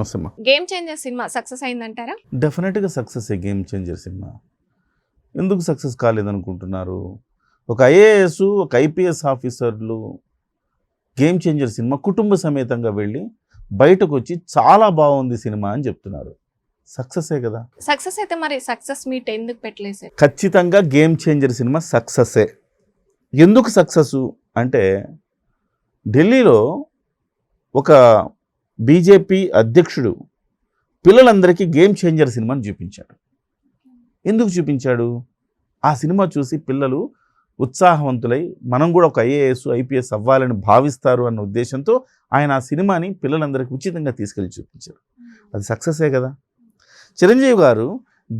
నమస్తే అమ్మా. Game changer సినిమా సక్సెస్ అయిందంటారా? డెఫినెట్గా సక్సెస్ గేమ్ చేంజర్ సినిమా. ఎందుకు సక్సెస్ కాలేదనుకుంటున్నారు? ఒక ఐఏఎస్ ఒక ఐపీఎస్ ఆఫీసర్లు గేమ్ చేంజర్ సినిమా కుటుంబ సమేతంగా వెళ్ళి బయటకు వచ్చి చాలా బాగుంది సినిమా అని చెప్తున్నారు. సక్సెసే కదా. సక్సెస్ అయితే మరి సక్సెస్ మీట్ ఎందుకు పెట్టలేదు సార్? ఖచ్చితంగా గేమ్ చేంజర్ సినిమా సక్సెస్సే. ఎందుకు సక్సెస్ అంటే ఢిల్లీలో ఒక బీజేపీ అధ్యక్షుడు పిల్లలందరికీ గేమ్ చేంజర్ సినిమాని చూపించాడు. ఎందుకు చూపించాడు? ఆ సినిమా చూసి పిల్లలు ఉత్సాహవంతులై మనం కూడా ఒక ఐఏఎస్ ఐపీఎస్ అవ్వాలని భావిస్తారు అన్న ఉద్దేశంతో ఆయన ఆ సినిమాని పిల్లలందరికీ ఉచితంగా తీసుకెళ్ళి చూపించారు. అది సక్సెసే కదా. చిరంజీవి గారు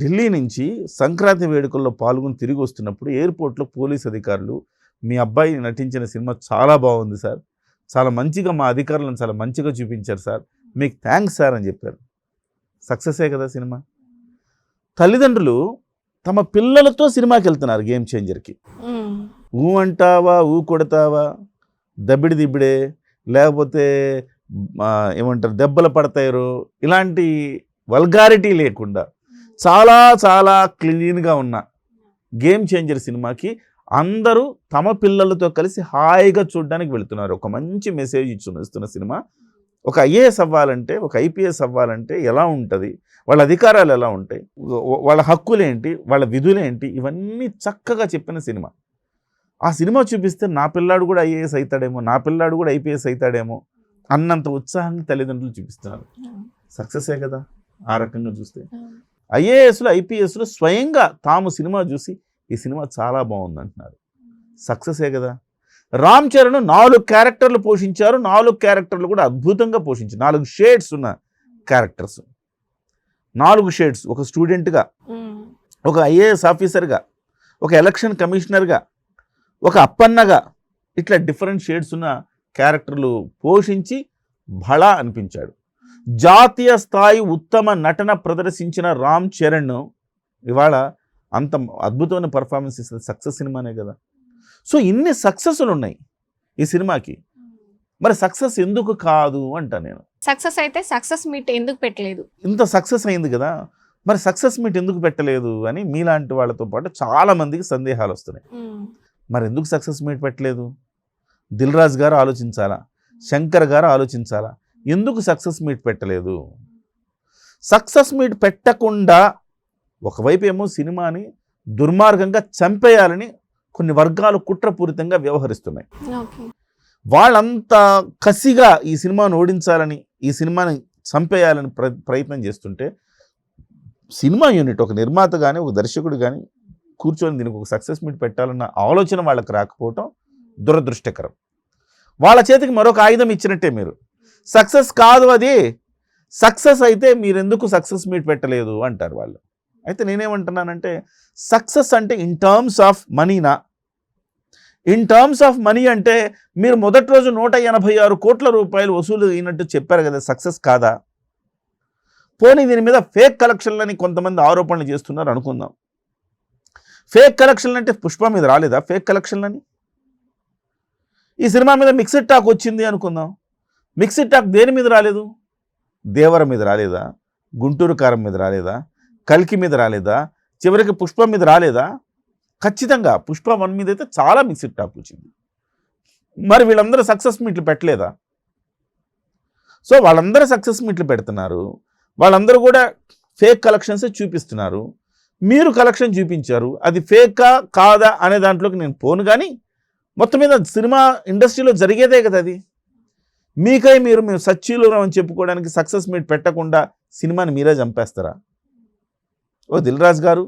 ఢిల్లీ నుంచి సంక్రాంతి వేడుకల్లో పాల్గొని తిరిగి వస్తున్నప్పుడు ఎయిర్పోర్ట్లో పోలీస్ అధికారులు మీ అబ్బాయి నటించిన సినిమా చాలా బాగుంది సార్, చాలా మంచిగా మా అధికారులను చాలా మంచిగా చూపించారు సార్, మీకు థ్యాంక్స్ సార్ అని చెప్పారు. సక్సెసే కదా సినిమా. తల్లిదండ్రులు తమ పిల్లలతో సినిమాకి వెళ్తున్నారు గేమ్ చేంజర్కి. ఊ అంటావా, ఊ కొడతావా, దబ్బిడి దిబ్బిడే, లేకపోతే ఏమంటారు దెబ్బలు పడతాయో, ఇలాంటి వల్గారిటీ లేకుండా చాలా చాలా క్లీన్గా ఉన్న గేమ్ చేంజర్ సినిమాకి అందరూ తమ పిల్లలతో కలిసి హాయిగా చూడడానికి వెళుతున్నారు. ఒక మంచి మెసేజ్ ఇస్తున్న సినిమా. ఒక ఐఏఎస్ అవ్వాలంటే, ఒక ఐపీఎస్ అవ్వాలంటే ఎలా ఉంటుంది, వాళ్ళ అధికారాలు ఎలా ఉంటాయి, వాళ్ళ హక్కులేంటి, వాళ్ళ విధులేంటి, ఇవన్నీ చక్కగా చెప్పిన సినిమా. ఆ సినిమా చూపిస్తే నా పిల్లాడు కూడా ఐఏఎస్ అవుతాడేమో, నా పిల్లాడు కూడా ఐపీఎస్ అవుతాడేమో అన్నంత ఉత్సాహంగా తల్లిదండ్రులు చూపిస్తున్నారు. సక్సెసే కదా. ఆ రకంగా చూస్తే ఐఏఎస్లు ఐపీఎస్లు స్వయంగా తాము సినిమా చూసి ఈ సినిమా చాలా బాగుంది అంటున్నారు. సక్సెసే కదా. రామ్ చరణ్ 4 క్యారెక్టర్లు పోషించారు. 4 క్యారెక్టర్లు కూడా అద్భుతంగా పోషించారు. 4 షేడ్స్ ఉన్న క్యారెక్టర్స్, 4 షేడ్స్. ఒక స్టూడెంట్గా, ఒక ఐఏఎస్ ఆఫీసర్గా, ఒక ఎలక్షన్ కమిషనర్గా, ఒక అప్పన్నగా, ఇట్లా డిఫరెంట్ షేడ్స్ ఉన్న క్యారెక్టర్లు పోషించి భళా అనిపించాడు. జాతీయ స్థాయి ఉత్తమ నటన ప్రదర్శించిన రామ్ చరణ్ ఇవాళ అంత అద్భుతమైన పర్ఫార్మెన్స్ ఇస్తుంది. సక్సెస్ సినిమానే కదా. సో ఇన్ని సక్సెస్లు ఉన్నాయి ఈ సినిమాకి. మరి సక్సెస్ ఎందుకు కాదు అంటా నేను. సక్సెస్ అయితే సక్సెస్ మీట్ ఎందుకు పెట్టలేదు? ఇంత సక్సెస్ అయింది కదా, మరి సక్సెస్ మీట్ ఎందుకు పెట్టలేదు అని మీలాంటి వాళ్ళతో పాటు చాలా మందికి సందేహాలు వస్తున్నాయి. మరి ఎందుకు సక్సెస్ మీట్ పెట్టలేదు? దిల్ రాజు గారు ఆలోచించాలా, శంకర్ గారు ఆలోచించాలా, ఎందుకు సక్సెస్ మీట్ పెట్టలేదు? సక్సెస్ మీట్ పెట్టకుండా ఒకవైపు ఏమో సినిమాని దుర్మార్గంగా చంపేయాలని కొన్ని వర్గాలు కుట్రపూరితంగా వ్యవహరిస్తున్నాయి. వాళ్ళంతా కసిగా ఈ సినిమాను ఓడించాలని, ఈ సినిమాని చంపేయాలని ప్రయత్నం చేస్తుంటే సినిమా యూనిట్, ఒక నిర్మాత కానీ ఒక దర్శకుడు కానీ కూర్చొని దీనికి ఒక సక్సెస్ మీట్ పెట్టాలన్న ఆలోచన వాళ్ళకి రాకపోవటం దురదృష్టకరం. వాళ్ళ చేతికి మరొక ఆయుధం ఇచ్చినట్టే. మీరు సక్సెస్ కాదు అది, సక్సెస్ అయితే మీరెందుకు సక్సెస్ మీట్ పెట్టలేదు అంటారు వాళ్ళు. అయితే నేనేమంటున్నానంటే సక్సెస్ అంటే ఇన్ టర్మ్స్ ఆఫ్ మనీనా? ఇన్ టర్మ్స్ ఆఫ్ మనీ అంటే మీరు మొదటి రోజు 186 కోట్ల రూపాయలు వసూలు అయినట్టు చెప్పారు కదా, సక్సెస్ కాదా? పోనీ దీని మీద ఫేక్ కలెక్షన్లని కొంతమంది ఆరోపణలు చేస్తున్నారు అనుకుందాం. ఫేక్ కలెక్షన్లు అంటే పుష్ప మీద రాలేదా ఫేక్ కలెక్షన్లని? ఈ సినిమా మీద మిక్స్డ్ టాక్ వచ్చింది అనుకుందాం. మిక్స్డ్ టాక్ దేని మీద రాలేదు? దేవర మీద రాలేదా? గుంటూరు కారం మీద రాలేదా? కల్కి మీద రాలేదా? చివరికి పుష్ప మీద రాలేదా? ఖచ్చితంగా పుష్ప 1 మీద అయితే చాలా మిక్స్డ్ టాక్ వచ్చింది. మరి వీళ్ళందరూ సక్సెస్ మీట్లు పెట్టలేదా? సో వాళ్ళందరూ సక్సెస్ మీట్లు పెడుతున్నారు. వాళ్ళందరూ కూడా ఫేక్ కలెక్షన్సే చూపిస్తున్నారు. మీరు కలెక్షన్ చూపించారు, అది ఫేకా కాదా అనే దాంట్లోకి నేను పోను. కానీ మొత్తం మీద సినిమా ఇండస్ట్రీలో జరిగేదే కదా అది. మీకై మేము సచ్చీలు అని చెప్పుకోవడానికి సక్సెస్ మీట్ పెట్టకుండా సినిమాని మీరే చంపేస్తారా? ఓ దిల్ రాజు గారు,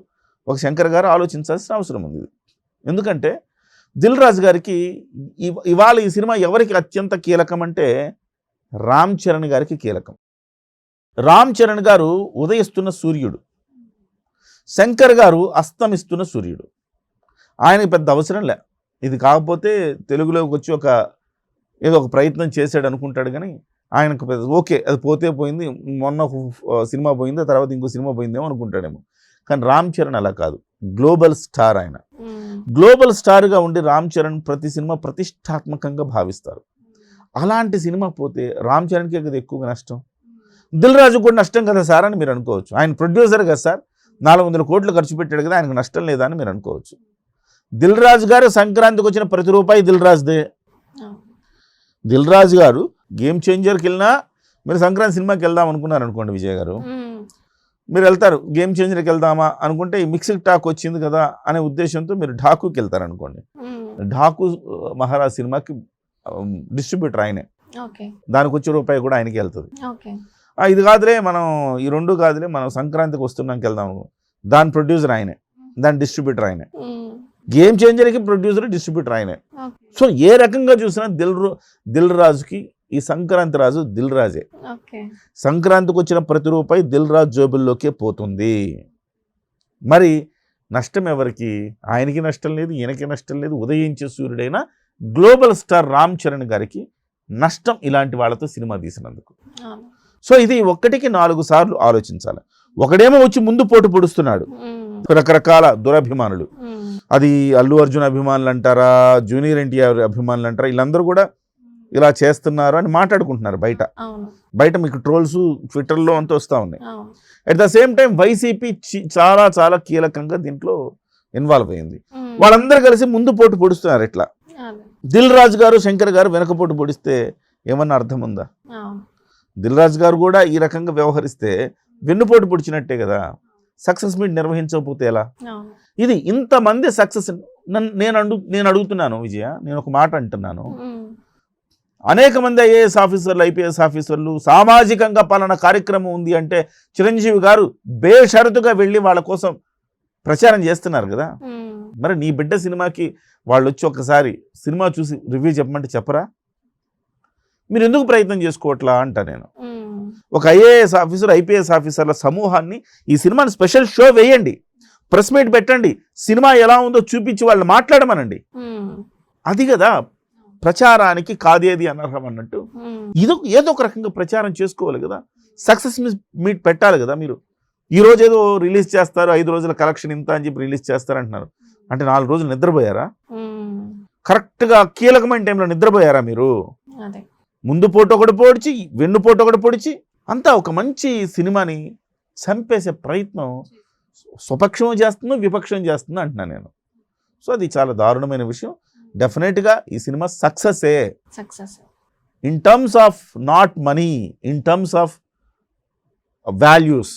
ఒక శంకర్ గారు ఆలోచించాల్సిన అవసరం ఉంది. ఎందుకంటే దిల్ రాజు గారికి ఇవాళ ఈ సినిమా ఎవరికి అత్యంత కీలకం అంటే రామ్ చరణ్ గారికి కీలకం. రామ్ చరణ్ గారు ఉదయిస్తున్న సూర్యుడు, శంకర్ గారు అస్తమిస్తున్న సూర్యుడు. ఆయనకి పెద్ద అవసరం లే, ఇది కాకపోతే తెలుగులోకి వచ్చి ఏదో ఒక ప్రయత్నం చేశాడు అనుకుంటాడు. కానీ ఆయనకు ఓకే అది పోతే పోయింది, మొన్న సినిమా పోయింది, తర్వాత ఇంకో సినిమా పోయిందేమో అనుకుంటాడేమో. కానీ రామ్ చరణ్ అలా కాదు, గ్లోబల్ స్టార్. ఆయన గ్లోబల్ స్టార్గా ఉండి రామ్ చరణ్ ప్రతి సినిమా ప్రతిష్టాత్మకంగా భావిస్తారు. అలాంటి సినిమా పోతే రామ్ చరణ్కే కదా ఎక్కువగా నష్టం. దిల్ రాజు కూడా నష్టం కదా సార్ అని మీరు అనుకోవచ్చు. ఆయన ప్రొడ్యూసర్ కదా సార్, 400 కోట్లు ఖర్చు పెట్టాడు కదా, ఆయనకు నష్టం లేదా అని మీరు అనుకోవచ్చు. దిల్ రాజు గారు సంక్రాంతికి వచ్చిన ప్రతి రూపాయి దిల్ రాజుదే. దిల్ రాజు గారు గేమ్ చేంజర్కి వెళ్ళినా, మీరు సంక్రాంతి సినిమాకి వెళ్దాం అనుకున్నారు అనుకోండి విజయ్ గారు, మీరు వెళ్తారు. గేమ్ చేంజర్కి వెళ్దామా అనుకుంటే ఈ మిక్స్డ్ టాక్ వచ్చింది కదా అనే ఉద్దేశంతో మీరు ఢాకుకి వెళ్తారు అనుకోండి. ఢాకు మహారాజ్ సినిమాకి డిస్ట్రిబ్యూటర్ ఆయనే, దానికి వచ్చే రూపాయి కూడా ఆయనకి వెళ్తుంది. ఇది కాదులే మనం ఈ రెండు కాదులే మనం సంక్రాంతికి వస్తున్నాకి వెళ్దాము, దాని ప్రొడ్యూసర్ ఆయనే, దాని డిస్ట్రిబ్యూటర్ ఆయనే. గేమ్ చేంజర్కి ప్రొడ్యూసర్ డిస్ట్రిబ్యూటర్ ఆయనే. సో ఏ రకంగా చూసినా దిల్ రాజుకి ఈ సంక్రాంతి రాజు దిల్ రాజే. సంక్రాంతికి వచ్చిన ప్రతి రూపాయి దిల్ రాజు జోబుల్లోకే పోతుంది. మరి నష్టం ఎవరికి? ఆయనకి నష్టం లేదు, ఈయనకి నష్టం లేదు. ఉదయించే సూర్యుడైన గ్లోబల్ స్టార్ రామ్ చరణ్ గారికి నష్టం ఇలాంటి వాళ్ళతో సినిమా తీసినందుకు. సో ఇది 1కి 4 సార్లు ఆలోచించాలి. ఒకడేమో వచ్చి ముందు పోటు పొడుస్తున్నాడు, రకరకాల దురభిమానులు. అది అల్లు అర్జున్ అభిమానులు అంటారా, జూనియర్ ఎన్టీఆర్ అభిమానులు అంటారా, వీళ్ళందరూ కూడా ఇలా చేస్తున్నారు అని మాట్లాడుకుంటున్నారు బయట మీకు ట్రోల్స్ ట్విట్టర్లో అంతా వస్తూ ఉన్నాయి. At the same time YCP చాలా చాలా కీలకంగా దీంట్లో ఇన్వాల్వ్ అయింది. వాళ్ళందరూ కలిసి ముందు పోటు పొడుస్తున్నారు. ఇట్లా దిల్ రాజు గారు శంకర్ గారు వెనకపోటు పొడిస్తే ఏమన్నా అర్థం ఉందా? దిల్ రాజు గారు కూడా ఈ రకంగా వ్యవహరిస్తే వెన్నుపోటు పొడిచినట్టే కదా. సక్సెస్ మీట్ నిర్వహించకపోతే ఎలా? ఇది ఇంతమంది సక్సెస్ నేను అడుగుతున్నాను విజయ, నేను ఒక మాట అంటున్నాను. అనేక మంది ఐఏఎస్ ఆఫీసర్లు, ఐపీఎస్ ఆఫీసర్లు సామాజికంగా పలానా కార్యక్రమం ఉంది అంటే చిరంజీవి గారు బేషరతుగా వెళ్ళి వాళ్ళ కోసం ప్రచారం చేస్తున్నారు కదా. మరి నీ బిడ్డ సినిమాకి వాళ్ళు వచ్చి ఒకసారి సినిమా చూసి రివ్యూ చెప్పమంటే చెప్పరా? మీరు ఎందుకు ప్రయత్నం చేసుకోవట్లా అంట నేను. ఒక ఐఏఎస్ ఆఫీసర్, ఐపీఎస్ ఆఫీసర్ల సమూహాన్ని ఈ సినిమాని స్పెషల్ షో వేయండి, ప్రెస్ మీట్ పెట్టండి, సినిమా ఎలా ఉందో చూపించి వాళ్ళు మాట్లాడమనండి. అది కదా ప్రచారానికి కాదేది అనర్హం అన్నట్టు. ఏదో ఒక రకంగా ప్రచారం చేసుకోవాలి కదా. సక్సెస్ మీట్ పెట్టాలి కదా. మీరు ఈరోజు ఏదో రిలీజ్ చేస్తారు, 5 రోజుల కలెక్షన్ ఇంత అని చెప్పి రిలీజ్ చేస్తారంటున్నారు. అంటే 4 రోజులు నిద్రపోయారా? కరెక్ట్గా కీలకమైన టైంలో నిద్రపోయారా మీరు? ముందు పోటు ఒకటి పొడిచి, వెన్ను పోటు ఒకటి పొడిచి, అంతా ఒక మంచి సినిమాని చంపేసే ప్రయత్నం స్వపక్షం చేస్తుందో విపక్షం చేస్తుందో అంటున్నాను నేను. సో అది చాలా దారుణమైన విషయం. డెఫినెట్గా ఈ cinema success in terms of not money, in terms of values.